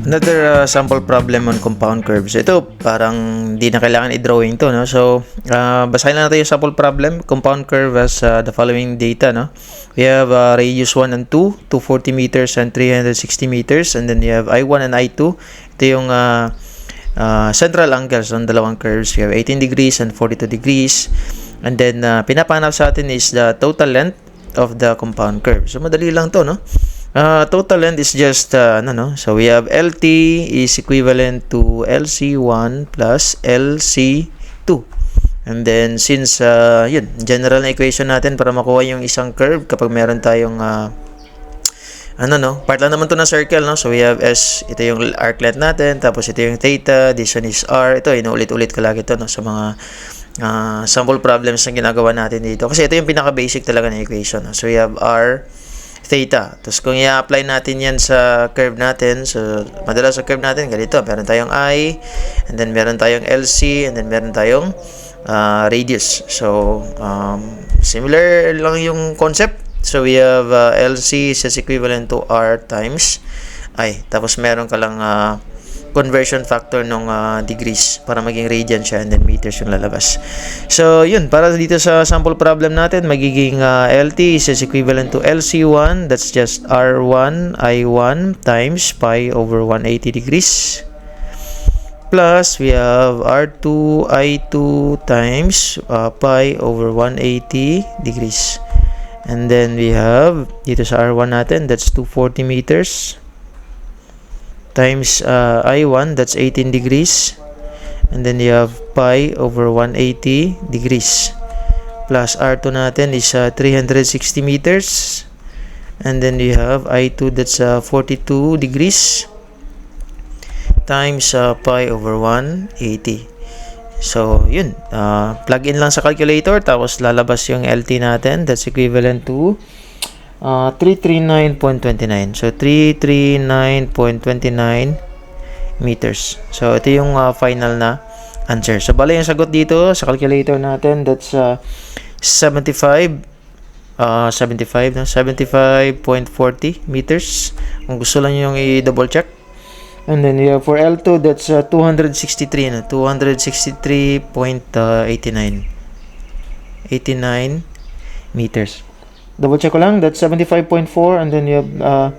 Another sample problem on compound curves. Ito, parang di na kailangan i-drawing to, no? So, basahin lang natin yung sample problem. Compound curve has the following data, no? We have radius 1 and 2, 240 meters and 360 meters. And then we have I1 and I2. Ito yung central angles ng dalawang curves. We have 18 degrees and 42 degrees. And then, pinapanap sa atin is the total length of the compound curve. So, madali lang to, no? Total length is just so we have LT is equivalent to LC1 plus LC2, and then since yun, general na equation natin para makuha yung isang curve kapag meron tayong part lang naman to na circle, no? So we have S, ito yung arc length natin, tapos ito yung theta, this one is R. Ito, inuulit-ulit ko lagi ito, no, sa mga sample problems na ginagawa natin dito, kasi ito yung pinaka basic talaga na equation, no? So we have R theta. Tapos kung i-apply natin yan sa curve natin, so madalas sa curve natin ganito, meron tayong I, and then meron tayong LC, and then meron tayong radius. So similar lang yung concept. So we have LC is equivalent to R times I. Tapos meron ka lang conversion factor ng degrees para maging radian siya, and then meters yung lalabas. So yun, para dito sa sample problem natin, magiging LT is equivalent to LC1, that's just R1 I1 times pi over 180 degrees, plus we have R2 I2 times pi over 180 degrees, and then we have dito sa R1 natin, that's 240 meters times I1, that's 18 degrees, and then you have pi over 180 degrees, plus R2 natin is 360 meters, and then you have I2, that's 42 degrees, times pi over 180. So yun, plug in lang sa calculator, tapos lalabas yung LT natin, that's equivalent to 339.29. So 339.29 meters. So ito yung final na answer. So bali yung sagot dito sa calculator natin, that's 75.40 meters. Kung gusto lang yung i-double check. And then for L2, that's 263 89 meters. Double check ko lang, that's 75.4, and then you have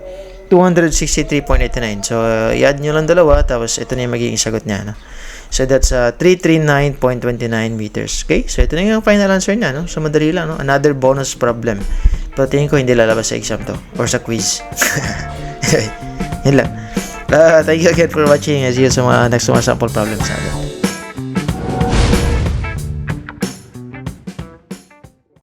263.89. So i-add nyo lang dalawa, tapos ito na yung magiging sagot niya, no? So that's 339.29 meters. Okay, so ito na yung final answer niya, no? So madali lang, no? Another bonus problem. Pero tingin ko hindi lalabas sa exam to or sa quiz. Yun lang. Thank you again for watching. See you sa mga next sample problems natin.